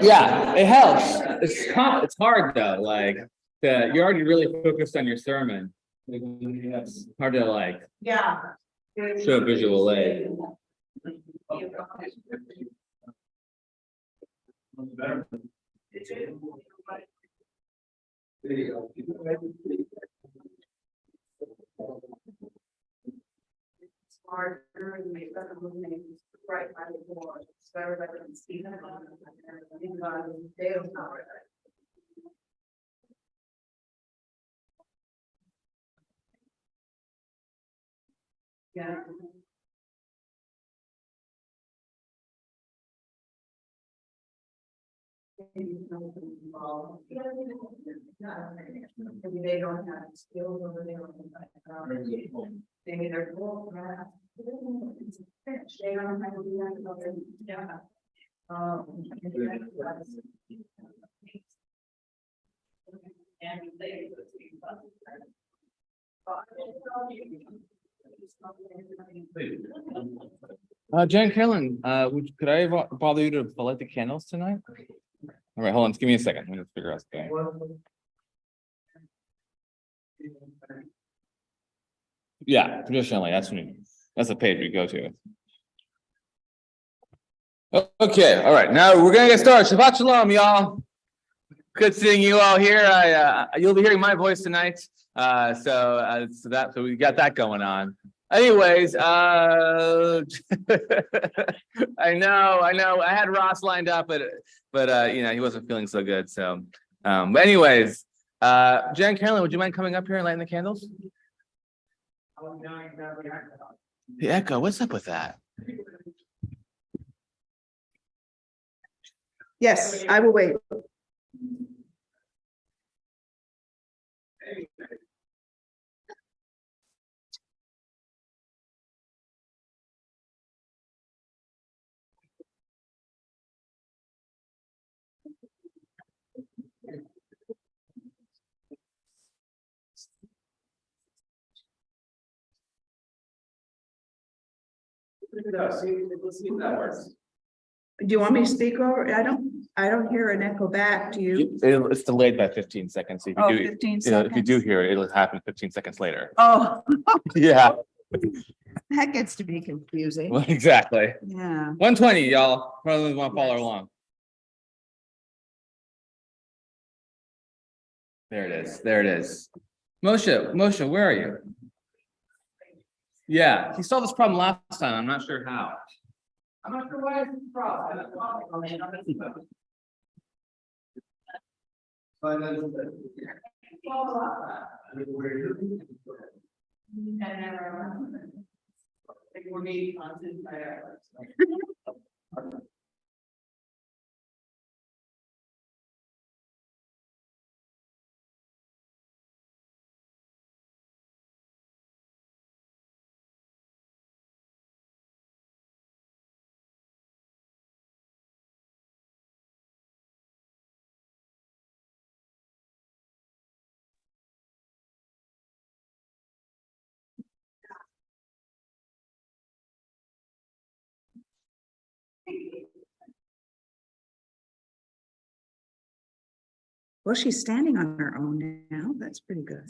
Yeah, it helps. It's hard though. Like you're already really focused on your sermon. It's hard to like show a visual aid. Right by the door, so everybody can see them. Yeah. Maybe they don't have skills over there. Maybe they're full. They don't have to do that. Yeah. Jen Carolyn, could I bother you to light the candles tonight? All right, hold on. Just give me a second. Let me just figure out something. Yeah, traditionally, that's the page we go to. Okay, all right. Now we're gonna get started. Shabbat shalom, y'all. Good seeing you all here. You'll be hearing my voice tonight. So we got that going on. Anyways, I know. I had Ross lined up, but you know, he wasn't feeling so good. So, but anyways, Jen Carolyn, would you mind coming up here and lighting the candles? The echo. What's up with that? Yes, I will wait. Let's see if that works. Do you want me to speak over? I don't hear an echo back. Do you? It's delayed by 15 seconds. So if you do, 15 you know, if you do seconds. hear it, it'll happen 15 seconds later. Oh, Yeah, that gets to be confusing. well, exactly. Yeah. 120, y'all. Probably want to follow along. There it is. There it is. Moshe, where are you? Yeah, he solved this problem last time. I'm not sure how. I'm not sure why it's a problem. Well, she's standing on her own now. That's pretty good.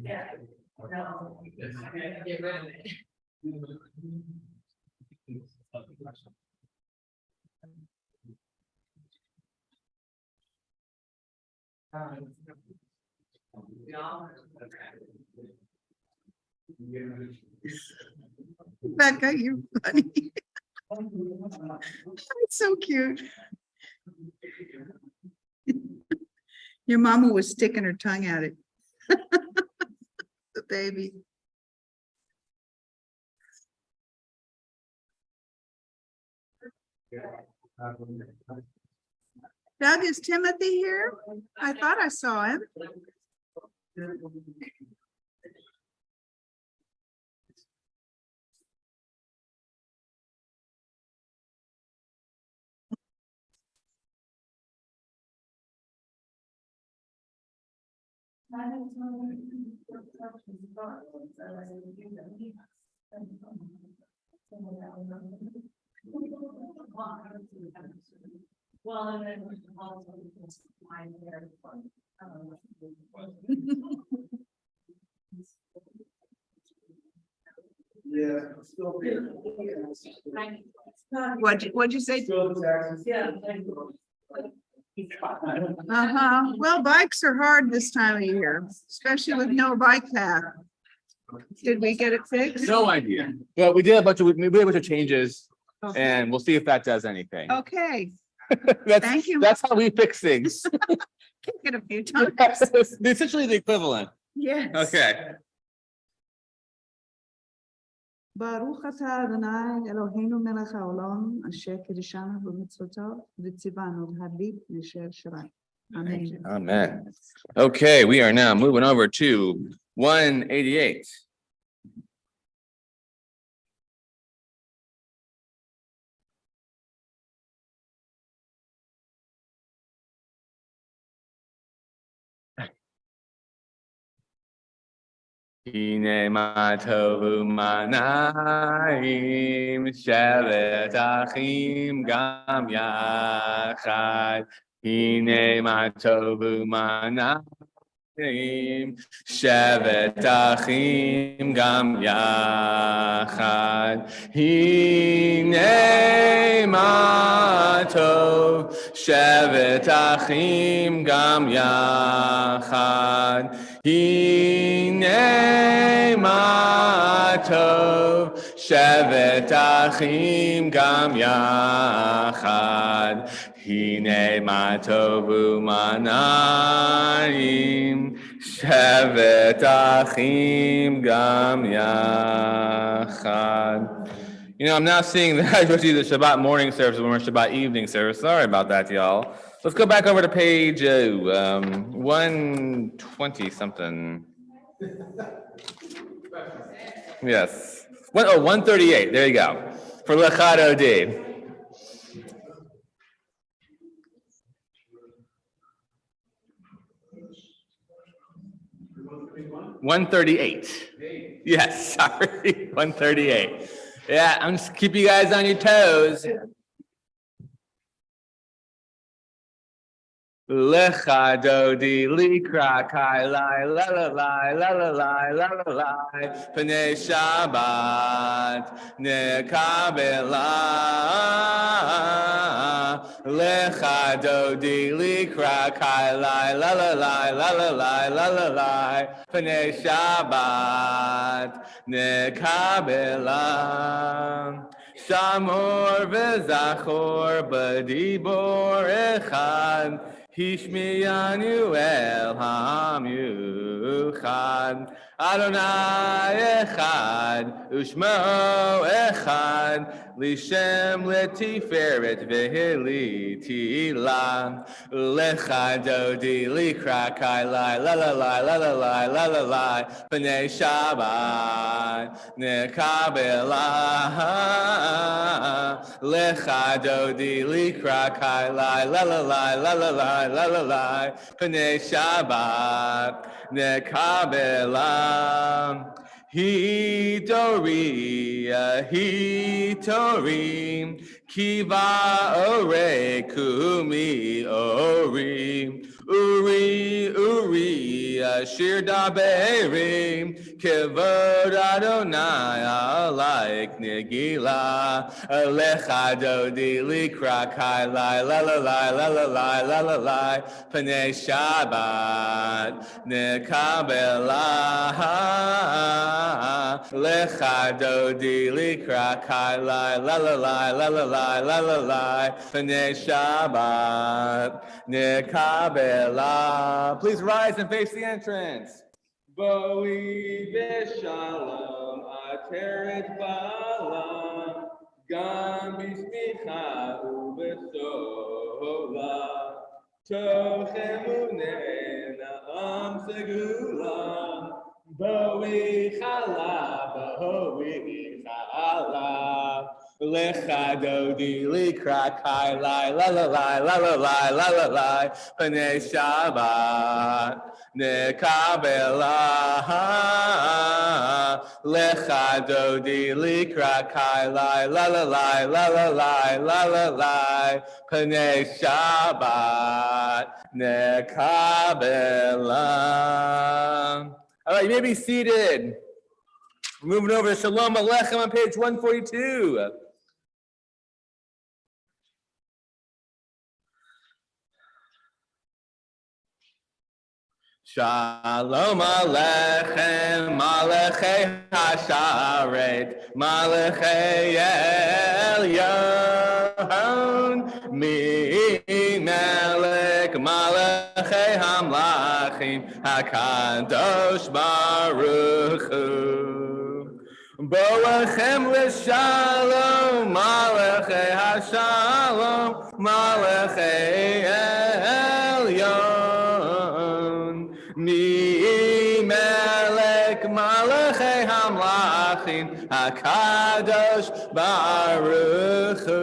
Yeah. No. Get rid of it. Becca, you're funny. It's so cute. Your mama was sticking her tongue at it. The baby. Doug, is Timothy here? I thought I saw him. Well, and then also mine there. Yeah, still. What'd you say? Still the taxes. Yeah. Uh-huh. Well, bikes are hard this time of year, especially with no bike path. Did we get it fixed? No idea. Well, we did a bunch of changes and we'll see if that does anything. Okay, That's, thank you. that's how we fix things. Kick it a few times. It's essentially the equivalent. Yes. Okay. ברוך אתה אדוני אלוהינו מלך העולם אשר קידשנו במצוותיו וציוונו להביט נשאר שריים. Amen. Amen. Okay, we are now moving over to 188. Hine ma tovu manaim shevet achim gam yachad. Hine ma tovu manaim shevet achim gam yachad. Hine ma tov shevet achim gam yachad. Hine ma tov shevet achim gam yachad. Hine ma tovu manaim shevet achim gam yachad. You know, I'm now seeing that I supposed to do the Shabbat morning service when we're Shabbat evening service. Sorry about that, y'all. Let's go back over to page 120 something. Yes. 138. There you go. For Lechad Odi. 138. Yes, sorry. 138. Yeah, I'm just keep you guys on your toes. Lecha dodi likra kai lai la la lai la la lai la la lai pnei Shabbat nekabela. Lecha dodi likra kai lai la la lai la la lai la la lai pnei Shabbat nekabela. Shamor v'zachor b'dibor echad. Hishmiyanu el ha'amiuchad. Adonai echad, ushmo echad, lishem letiferet v'helitila. Lecha dodi likra kai lai la la la la la la la la la b'nei Shabbat nekabela. Lecha dodi likra kai lai la la la la la la la la la b'nei Shabbat nekabela. Hitorim kiva ore kumi orim Uri, Uri, Ashir Daberim, Kivod Adonai, Alaik Nigila, Alecha Dodi Likra Kai Lai, La La Lai, La La Lai, La La Lai, Panei Shabbat, Nekabela, Lecha Dodi Likra Kai Lai, La La Lai, La La Lai, La La Lai, Panei Shabbat, Nekabela. Please rise and face the entrance. Boi v'shalom ateret bala, gam b'smicha u'b'sola, toch emuneh na'am segula, boi chala, boi chala. Lecha dodi likra kai lai, la la lai, la la lai, la la lai, panei Shabbat, nekabela. Lecha dodi likra kai lai, la la lai, la la lai, la la lai, panei Shabbat, nekabela. All right, you may be seated. Moving over to Shalom Aleichem on page 142. Shalom Aleichem, Malachei Hasharet, Malachei Elyon, Mi Melech, Malachei Hamlachim, HaKadosh Baruch Hu. Boachem l'shalom, Malachei Hashalom, Malachei Elyon. Mi melech malachei hamlachim, HaKadosh Baruch Hu.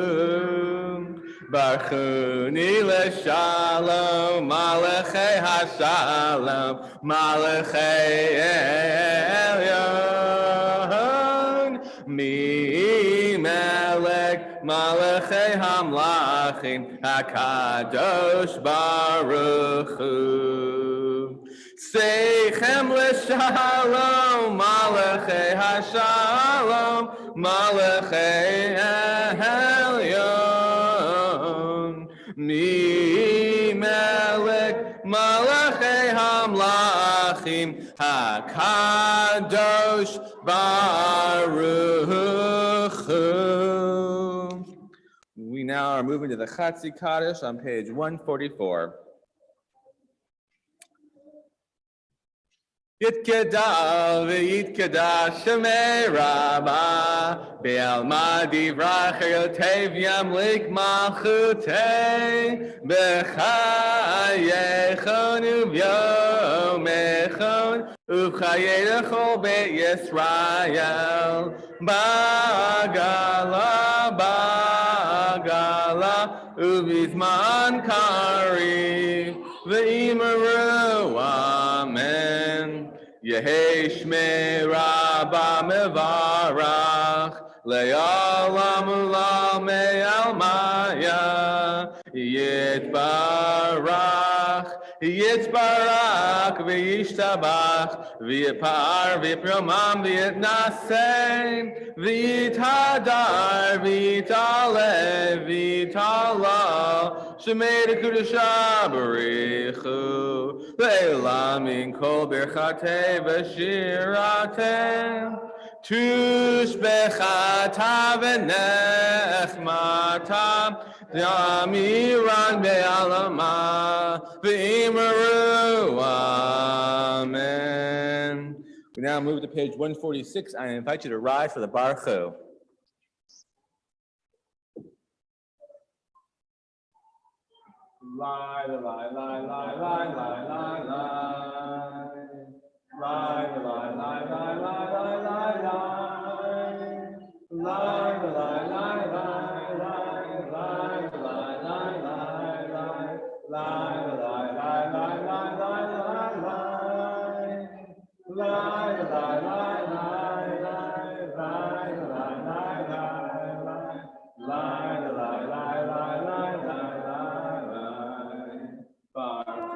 Barchuni l'shalom, Malachei Hashalom, Malachei Elyon. Mi melech malachei hamlachim, HaKadosh Baruch Hu. Seichem l'shalom, Malachei Hashalom, Malachei Elyon. Mi melech malachei hamlachim, HaKadosh Baruch Hu. We now are moving to the Chatzi Kaddish on page 144. Yitkeda v'yitkeda shemei Rabbah be'alma divrach yotev yamlik malchutei b'chayechon u'vyomechon u'chayechol be'Yisrael bagala u'bizman kariv v'imaru amen. Yehei Shmei Rabbah mevarach le'olam u'lam me'almaya Yitzbarach v'yishtabach v'yipar v'yipromam v'yitnaseh v'yithadar v'yitale v'yitala Shemei Kedusha b'richu le'olam min kol birchatei v'shiratei Tushbechata v'nechmata Yamiran be'alama v'imaru amen. We now move to page 146. I invite you to rise for the Baruch Hu. Lie, lie, lie, lie, lie, lie, lie, lie, lie, lie, lie, lie, lie, lie, lie, lie, lie, lie, lie, lie.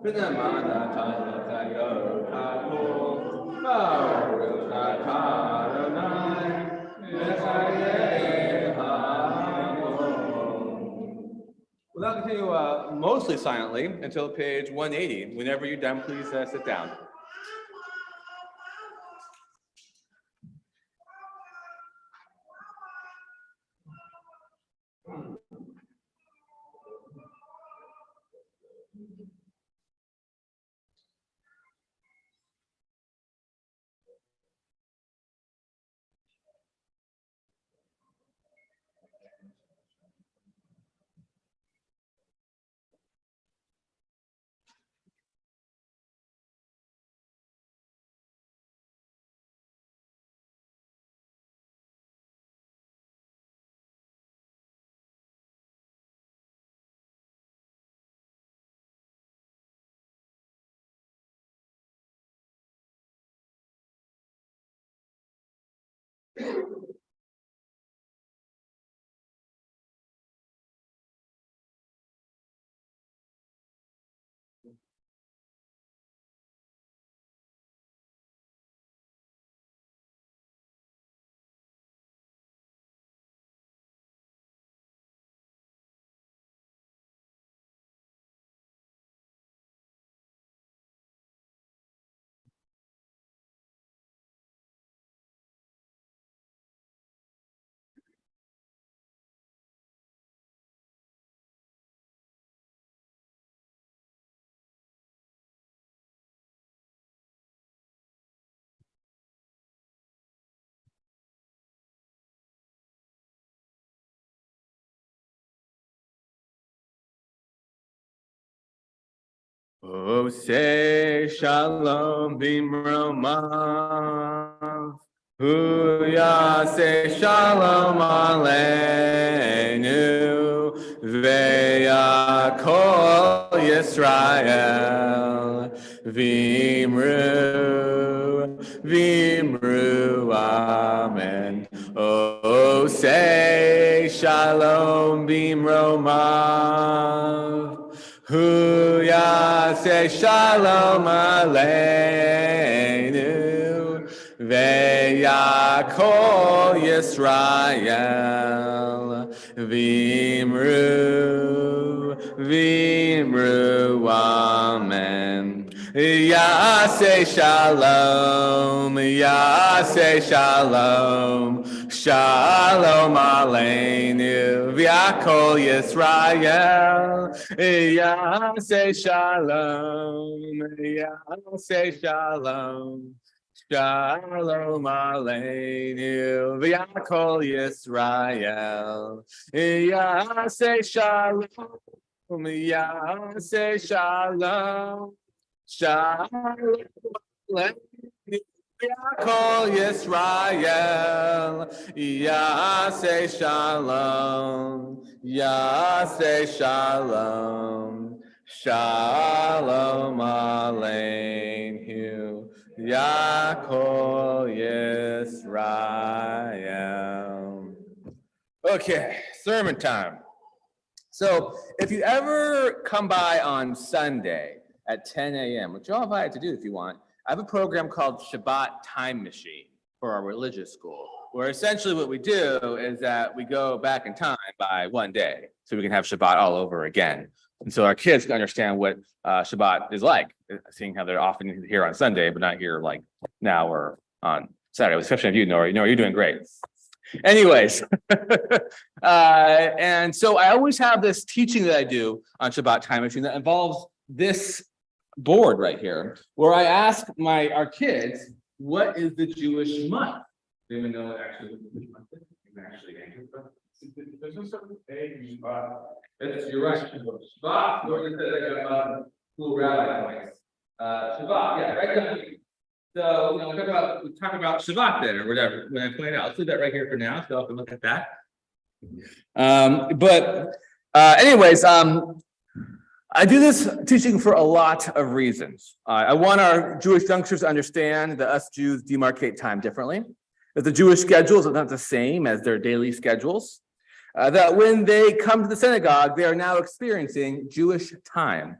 We'll now continue mostly silently until page 180. Whenever you're done, please sit down. Oh, say shalom bimromav. Huya say shalom aleinu. Ve'yakol Yisrael. Vimru, vimru, amen. Oh, say shalom bimromav. Huya say shalom aleinu ve'yakol Yisrael vimru vimru amen. Yaseh shalom, Yaseh shalom, shalom aleinu, v'yakol Yisrael. Yaseh shalom, Yaseh shalom, shalom aleinu, v'yakol Yisrael. Yaseh shalom, Yaseh shalom. Shalom, Ya'akol Yisrael, Yaseh shalom, Yaseh shalom, shalom aleinu, Ya'akol Yisrael. Okay, sermon time. So if you ever come by on Sunday at 10 a.m., which you're all invited to do if you want, I have a program called Shabbat Time Machine for our religious school, where essentially what we do is that we go back in time by one day so we can have Shabbat all over again. And so our kids can understand what Shabbat is like, seeing how they're often here on Sunday, but not here like now or on Saturday. With the exception of you, Nora. You're doing great. Anyways, and so I always have this teaching that I do on Shabbat Time Machine that involves this board right here, where I ask our kids, what is the Jewish month? Do you even know actually what the Jewish month is? You can actually answer that. You're right. Shabbat, Lord says I got cool rabbi points. Shabbat, yeah, right down here. So, we talk about Shabbat then, or whatever, when I point out. I'll leave that right here for now, so I can look at that. Anyways, I do this teaching for a lot of reasons. I want our Jewish youngsters to understand that us Jews demarcate time differently, that the Jewish schedules are not the same as their daily schedules, that when they come to the synagogue, they are now experiencing Jewish time.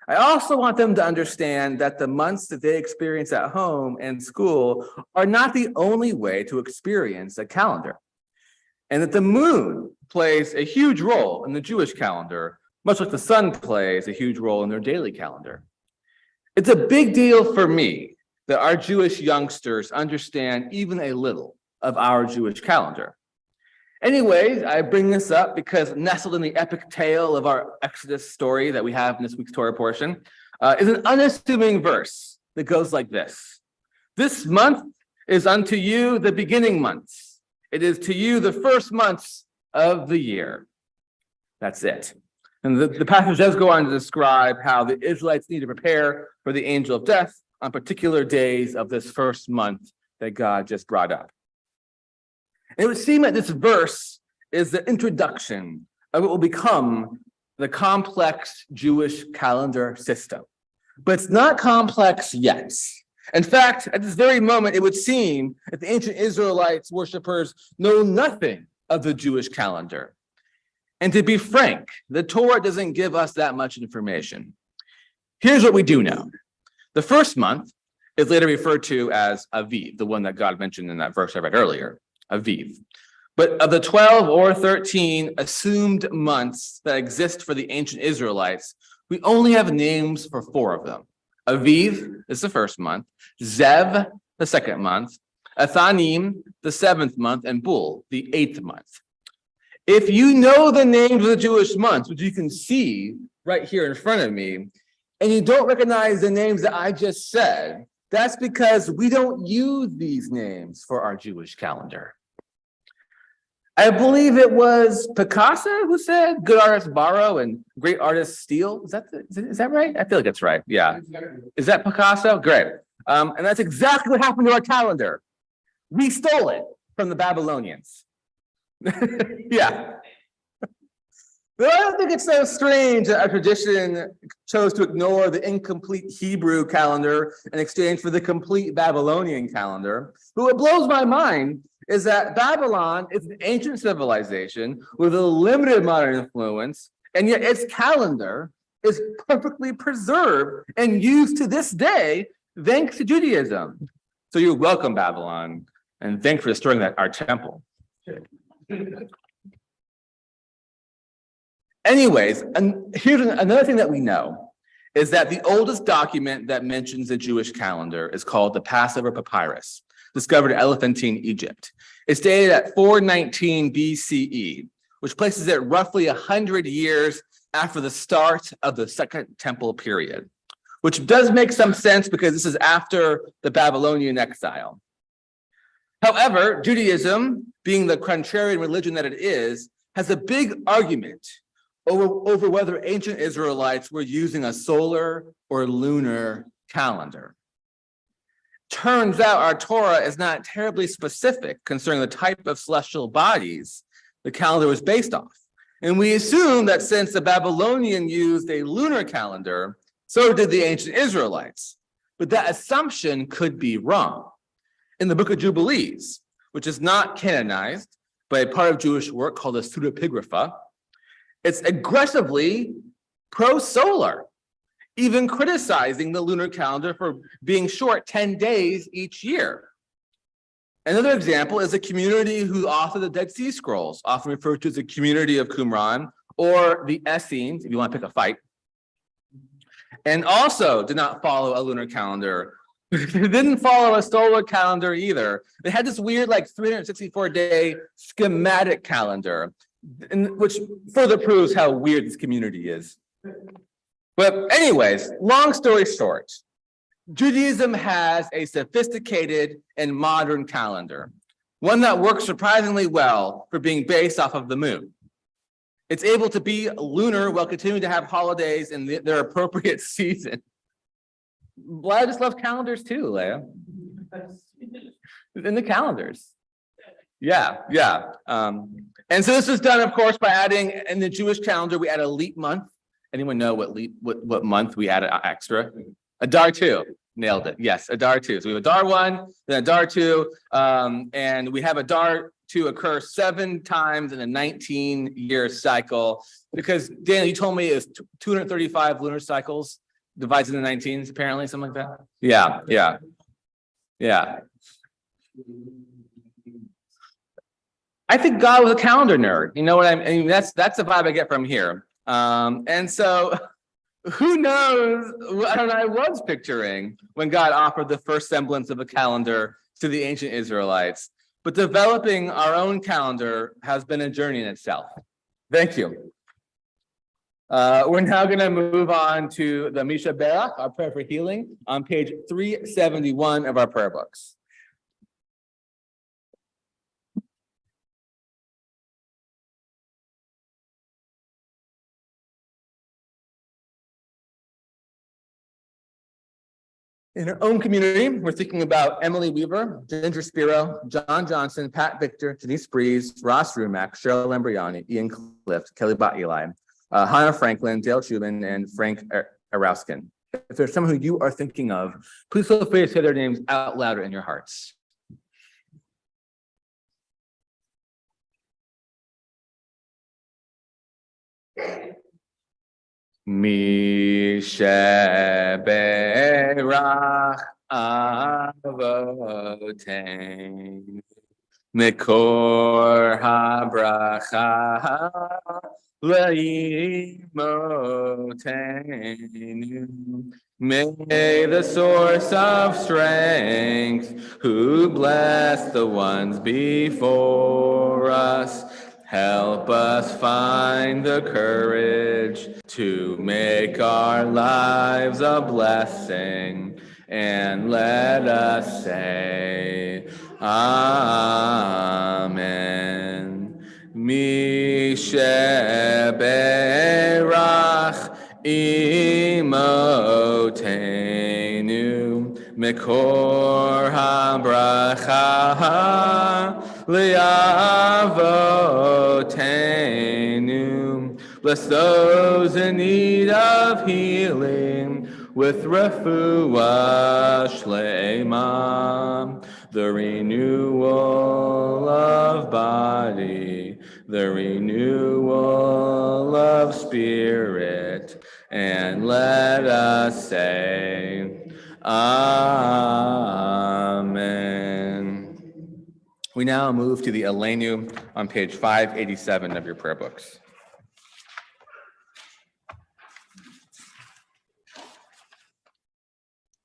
I also want them to understand that the months that they experience at home and school are not the only way to experience a calendar, and that the moon plays a huge role in the Jewish calendar, much like the sun plays a huge role in their daily calendar. It's a big deal for me that our Jewish youngsters understand even a little of our Jewish calendar. Anyways, I bring this up because nestled in the epic tale of our Exodus story that we have in this week's Torah portion is an unassuming verse that goes like this. This month is unto you the beginning months. It is to you the first months of the year. That's it. And the passage does go on to describe how the Israelites need to prepare for the angel of death on particular days of this first month that God just brought up. And it would seem that this verse is the introduction of what will become the complex Jewish calendar system. But it's not complex yet. In fact, at this very moment, it would seem that the ancient Israelites worshipers know nothing of the Jewish calendar. And to be frank, the Torah doesn't give us that much information. Here's what we do know. The first month is later referred to as Aviv, the one that God mentioned in that verse I read earlier, Aviv. But of the 12 or 13 assumed months that exist for the ancient Israelites, we only have names for 4 of them. Aviv is the first month, Zev, the second month, Ethanim, the 7th month, and Bul, the 8th month. If you know the names of the Jewish months, which you can see right here in front of me, and you don't recognize the names that I just said, that's because we don't use these names for our Jewish calendar. I believe it was Picasso who said, good artists borrow and great artists steal. Is that right? I feel like that's right. Yeah. Is that Picasso? Great. And that's exactly what happened to our calendar. We stole it from the Babylonians. Yeah. But I don't think it's so strange that our tradition chose to ignore the incomplete Hebrew calendar in exchange for the complete Babylonian calendar. But what blows my mind is that Babylon is an ancient civilization with a limited modern influence, and yet its calendar is perfectly preserved and used to this day thanks to Judaism. So you're welcome, Babylon, and thanks for destroying our temple. Anyways, and here's another thing that we know is that the oldest document that mentions the Jewish calendar is called the Passover Papyrus, discovered in Elephantine, Egypt. It's dated at 419 BCE, which places it roughly 100 years after the start of the Second Temple period, which does make some sense because this is after the Babylonian exile. However, Judaism, being the contrarian religion that it is, has a big argument over whether ancient Israelites were using a solar or lunar calendar. Turns out our Torah is not terribly specific concerning the type of celestial bodies the calendar was based off. And we assume that since the Babylonian used a lunar calendar, so did the ancient Israelites. But that assumption could be wrong. In the Book of Jubilees, which is not canonized, but a part of Jewish work called the Pseudepigrapha, it's aggressively pro-solar, even criticizing the lunar calendar for being short 10 days each year. Another example is a community who authored the Dead Sea Scrolls, often referred to as the community of Qumran, or the Essenes, if you want to pick a fight, and also did not follow a lunar calendar. They didn't follow a solar calendar either. They had this weird, 364-day schematic calendar, which further proves how weird this community is. But anyways, long story short, Judaism has a sophisticated and modern calendar, one that works surprisingly well for being based off of the moon. It's able to be lunar while continuing to have holidays in their appropriate season. Well, I just love calendars too, Leah. In the calendars. Yeah. And so this is done, of course, by adding in the Jewish calendar, we add a leap month. Anyone know what month we added extra? Adar 2. Nailed it. Yes, Adar 2. So we have Adar 1, then Adar 2, and we have Adar 2 occur 7 times in a 19-year cycle. Because, Daniel, you told me it's 235 lunar cycles. divides into 19s, apparently, something like that. Yeah. I think God was a calendar nerd. You know what I mean? That's the vibe I get from here. And so who knows what I was picturing when God offered the first semblance of a calendar to the ancient Israelites. But developing our own calendar has been a journey in itself. Thank you. We're now going to move on to the Misha Berach, our prayer for healing, on page 371 of our prayer books. In our own community, we're thinking about Emily Weaver, Ginger Spiro, John Johnson, Pat Victor, Denise Breeze, Ross Rumack, Cheryl Lambriani, Ian Clift, Kelly Bot Eli, Hannah Franklin, Dale Shubin, and Frank Arowskin. If there's someone who you are thinking of, please feel free to say their names out loud in your hearts. Misheberach avoteinu Mikor habracha leimotenu. May the source of strength, who blessed the ones before us, help us find the courage to make our lives a blessing, and let us say, Amen. Misheberach imotenu Mikor habracha liavotenu. Bless those in need of healing with refuah shleima, the renewal of body, the renewal of spirit, and let us say, Amen. We now move to the Aleinu on page 587 of your prayer books.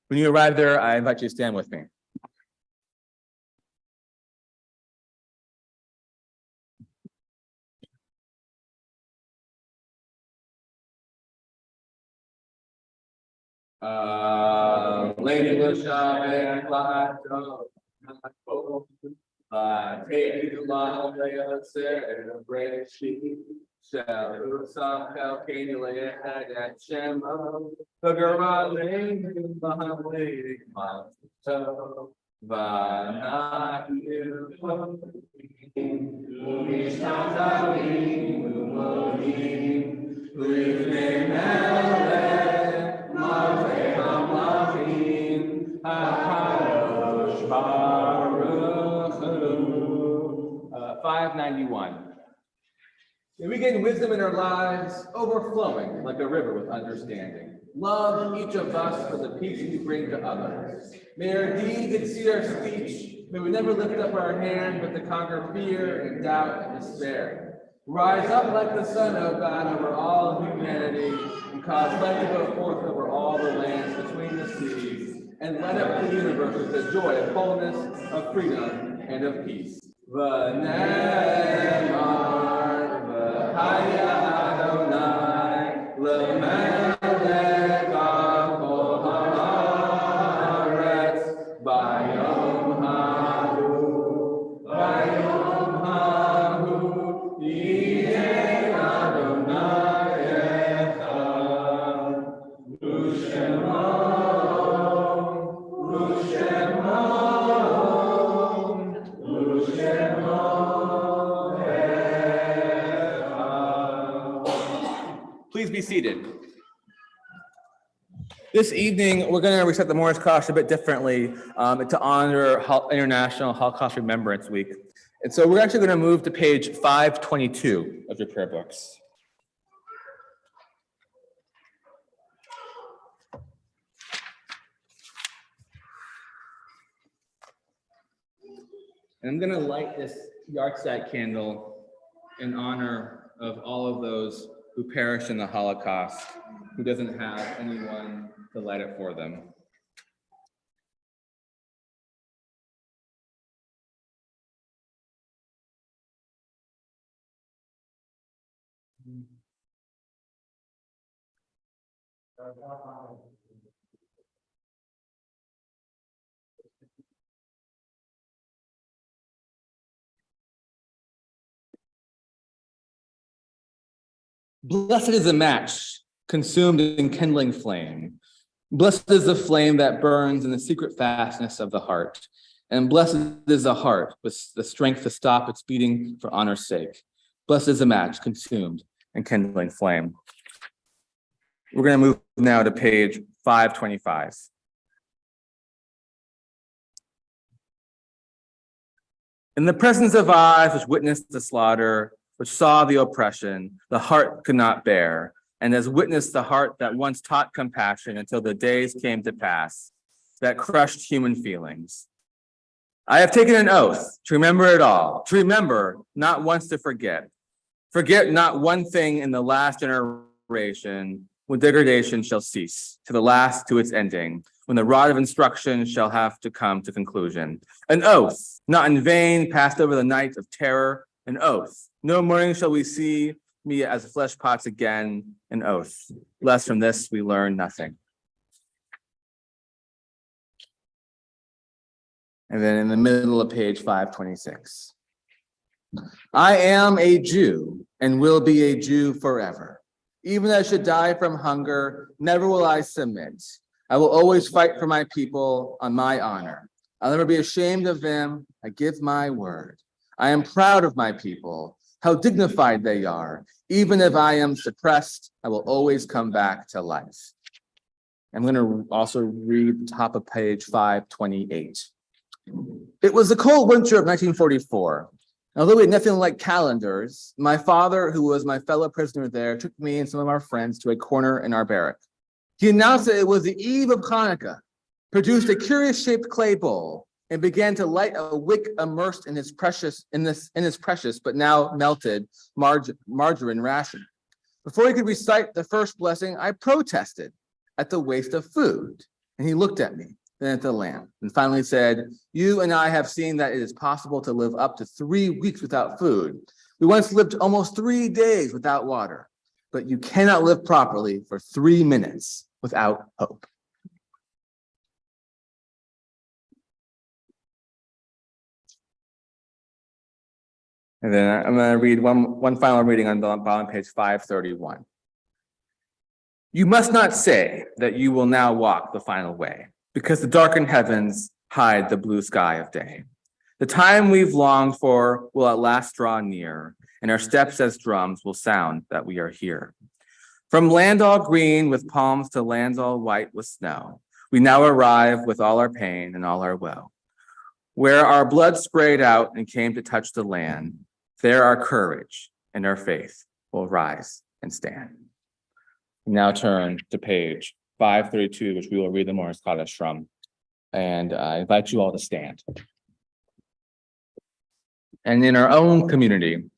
When you arrive there, I invite you to stand with me. Lady Lashav take the long way of Sarah, break she shall some help Candy at Shema, the girl laying behind waiting my toe. Vanah you Hakadosh Baruch Hu. 591. May we gain wisdom in our lives, overflowing like a river with understanding. Love each of us for the peace we bring to others. May our deeds exceed our speech. May we never lift up our hand, but to conquer fear and doubt and despair. Rise up like the sun, O God, over all humanity, and cause light to go forth over all the lands between the seas, and light up the universe with the joy of wholeness, of freedom, and of peace. V'ne'emar v'haya Adonai l'melech kol haaretz bayom hahu yihei Adonai echad u'shemo Please be seated. This evening, we're going to recite the Morris Kosh a bit differently to honor International Holocaust Remembrance Week. And so we're actually going to move to page 522 of your prayer books. And I'm going to light this yahrzeit candle in honor of all of those who perished in the Holocaust, who doesn't have anyone to light it for them. Blessed is the match consumed in kindling flame. Blessed is the flame that burns in the secret fastness of the heart. And blessed is the heart with the strength to stop its beating for honor's sake. Blessed is the match consumed in kindling flame. We're going to move now to page 525. In the presence of eyes which witnessed the slaughter, which saw the oppression, the heart could not bear, and has witnessed the heart that once taught compassion until the days came to pass, that crushed human feelings. I have taken an oath to remember it all, to remember, not once to forget. Forget not one thing in the last generation, when degradation shall cease, to the last to its ending, when the rod of instruction shall have to come to conclusion. An oath, not in vain, passed over the night of terror, an oath. No morning shall we see me as flesh pots again, an oath. Lest from this we learn nothing. And then in the middle of page 526. I am a Jew and will be a Jew forever. Even as I should die from hunger, never will I submit. I will always fight for my people on my honor. I'll never be ashamed of them. I give my word. I am proud of my people, how dignified they are. Even if I am suppressed, I will always come back to life. I'm going to also read the top of page 528. It was the cold winter of 1944. Although we had nothing like calendars, my father, who was my fellow prisoner there, took me and some of our friends to a corner in our barrack. He announced that it was the eve of Hanukkah, produced a curious-shaped clay bowl, and began to light a wick immersed in his precious but now melted margarine ration. Before he could recite the first blessing, I protested at the waste of food, and he looked at me, then at the lamp, and finally said, "You and I have seen that it is possible to live up to 3 weeks without food. We once lived almost 3 days without water, but you cannot live properly for 3 minutes without hope." And then I'm going to read one final reading on the bottom page 531. You must not say that you will now walk the final way, because the darkened heavens hide the blue sky of day. The time we've longed for will at last draw near, and our steps as drums will sound that we are here. From land all green with palms to lands all white with snow, we now arrive with all our pain and all our woe. Where our blood sprayed out and came to touch the land, there our courage and our faith will rise and stand. Now turn to page 532, which we will read the Morris Kaddish from, and I invite you all to stand. And in our own community,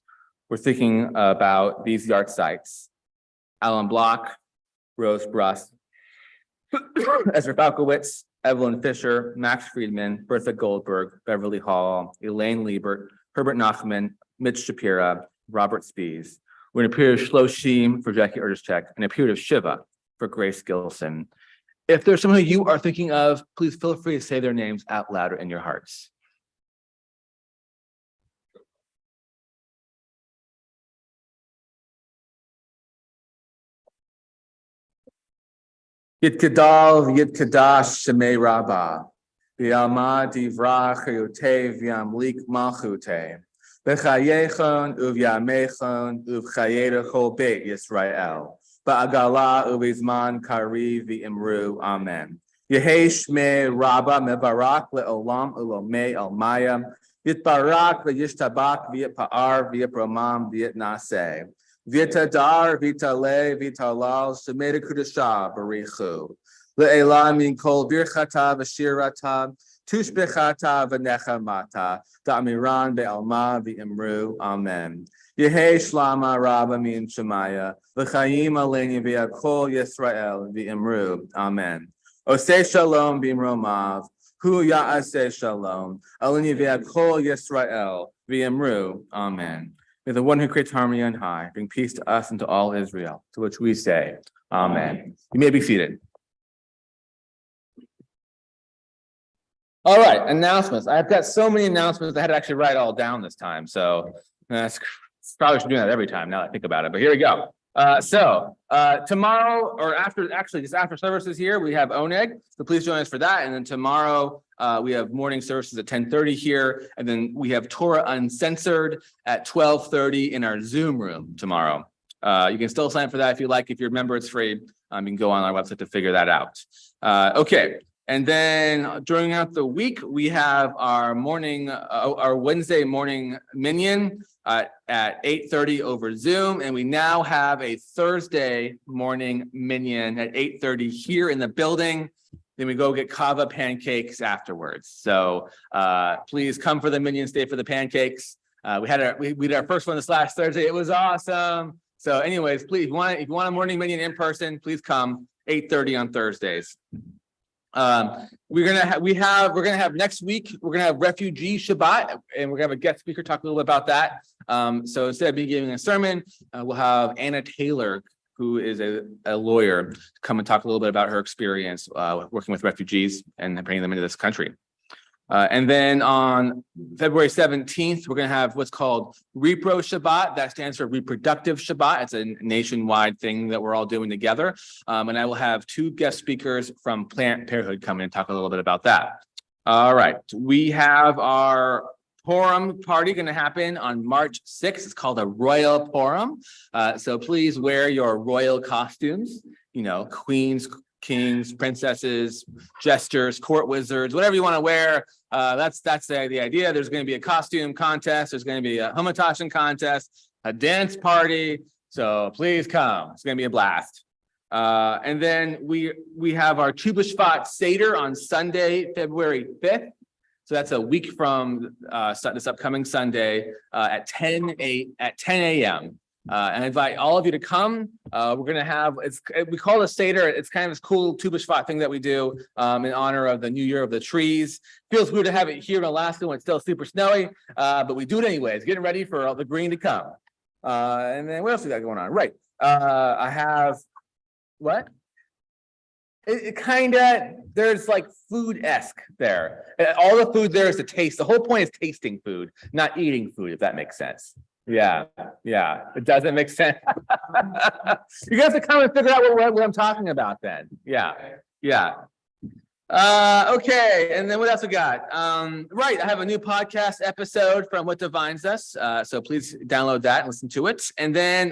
we're thinking about these yard sites: Alan Block, Rose Bruss, Ezra Falkowitz, Evelyn Fisher, Max Friedman, Bertha Goldberg, Beverly Hall, Elaine Liebert, Herbert Nachman, Mitch Shapira, Robert Spies. We're in a period of Shloshim for Jackie Erdschek, and a period of Shiva for Grace Gilson. If there's someone who you are thinking of, please feel free to say their names out loud in your hearts. Yit Kedal, Yit Kadash, Shemei Rabbah, V'yalma Divrach, Yotev, Yamlik Malchute, B'chayechon, Uvyamechon, Uvchayerechol Beit Yisrael, Ba'agala Uvizman Kari V'imru, Amen. Yehesh me Rabba Mebarak Le'olam Ulomei Almaya, Yitbarak V'yishtabak V'yitpa'ar V'yipromam V'yitnaseh. V'yitadar V'yitale V'yitalal Shemeda Kudashah Barichu. Le'elam Min Kol Birchata V'shirata Tushbechata v'nechamata, da'amiran be'alma v'imru, amen. Yehi shlama rabba min shemaya, v'chayim aleini v'yakol Yisrael v'imru, amen. Oseh shalom b'imromav, hu ya'aseh shalom, aleini v'yakol Yisrael v'imru, amen. May the one who creates harmony on high bring peace to us and to all Israel, to which we say, amen. You may be seated. All right, announcements. I've got so many announcements I had to actually write all down this time. So probably should do that every time now that I think about it. But here we go. Tomorrow or just after services here, we have Oneg. So please join us for that. And then tomorrow we have morning services at 10:30 here. And then we have Torah Uncensored at 12:30 in our Zoom room tomorrow. You can still sign up for that if you like. If you're a member, it's free. You can go on our website to figure that out. Okay. And then during the week, we have our Wednesday morning minyan at 8:30 over Zoom. And we now have a Thursday morning minyan at 8:30 here in the building. Then we go get kava pancakes afterwards. So please come for the minyan, stay for the pancakes. We did our first one this last Thursday. It was awesome. So anyways, please, if you want a morning minyan in person, please come 8:30 on Thursdays. We're gonna have next week. We're gonna have refugee Shabbat, and we're gonna have a guest speaker talk a little bit about that. So instead of me giving a sermon, we'll have Anna Taylor, who is a lawyer, come and talk a little bit about her experience working with refugees and bringing them into this country. And then on February 17th, we're going to have what's called Repro Shabbat. That stands for Reproductive Shabbat. It's a nationwide thing that we're all doing together. And I will have two guest speakers from Planned Parenthood come in and talk a little bit about that. All right. We have our Purim party going to happen on March 6th. It's called a Royal Purim. So please wear your royal costumes, queens, kings, princesses, jesters, court wizards, whatever you want to wear. That's the idea. There's going to be a costume contest. There's going to be a hamantashen contest, a dance party. So please come. It's going to be a blast. And then we have our Tu B'Shvat Seder on Sunday, February 5th. So that's a week from this upcoming Sunday at 10 a.m. And I invite all of you to come. We're going to have, we call it a Seder. It's kind of this cool Tu B'Shvat thing that we do in honor of the New Year of the Trees. Feels weird to have it here in Alaska when it's still super snowy, but we do it anyways, getting ready for all the green to come. And then what else we got going on? Right. I have, what? It kind of, there's like food-esque there. All the food there is to taste. The whole point is tasting food, not eating food, if that makes sense. Yeah, it doesn't make sense. You guys have to come and figure out what I'm talking about then. Yeah. Okay, and then what else we got? Right, I have a new podcast episode from What Divines Us. So please download that and listen to it. And then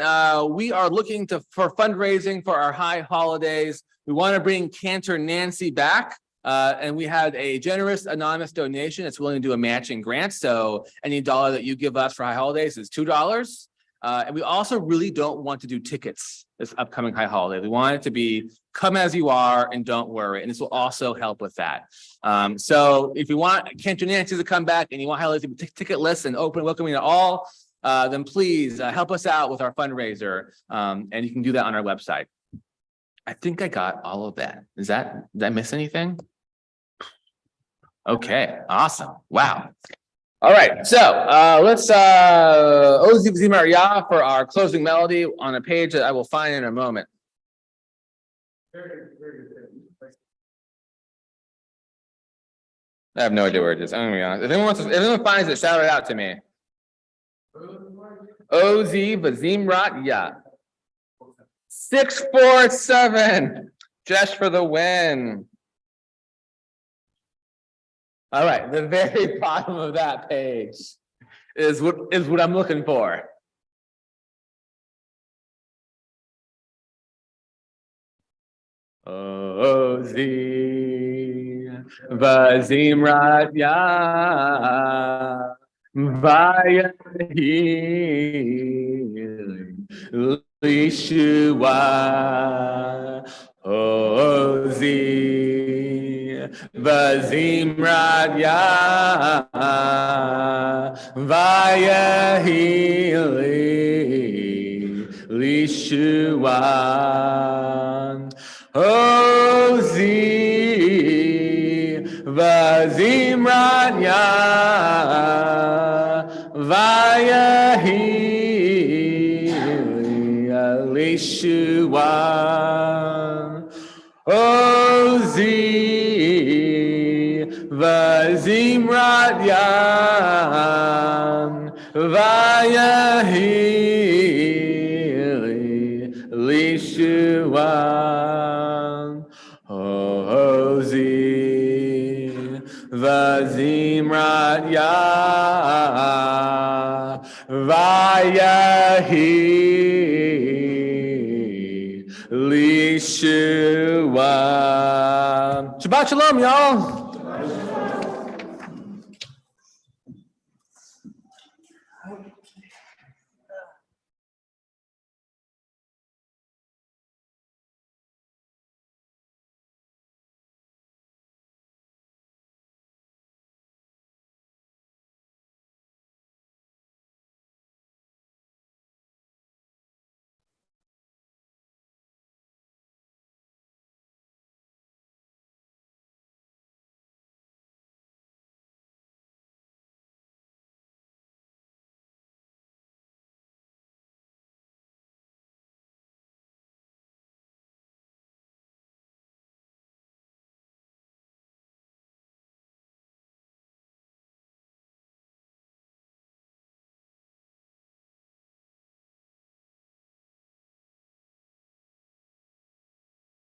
we are looking for fundraising for our high holidays. We want to bring Cantor Nancy back. And we had a generous anonymous donation that's willing to do a matching grant. So any dollar that you give us for high holidays is $2. And we also really don't want to do tickets this upcoming high holiday. We want it to be come as you are and don't worry. And this will also help with that. So if you want Cantor Nancy to come back and you want high holidays to be ticketless and open, welcoming to all, then please help us out with our fundraiser. And you can do that on our website. I think I got all of that. Did I miss anything? Okay, awesome. Wow. All right, so let's Ozi V'Zimar Yah for our closing melody on a page that I will find in a moment. I have no idea where it is. I'm gonna be honest. If anyone finds it, shout it out to me. Ozi V'Zimar Yah. 647. Just for the win. All right, the very bottom of that page is what I'm looking for. Ozi V'Zimrat Yah V'Yahil Lishua Ozi V'Zimrat Lishuan. Ozi Vazimranya Vayahi Lishuan. Ozi Vazimryan Vayahili Lishuan. Ozi Vazimryan Vayahi Lishuan. Shabbat shalom, y'all.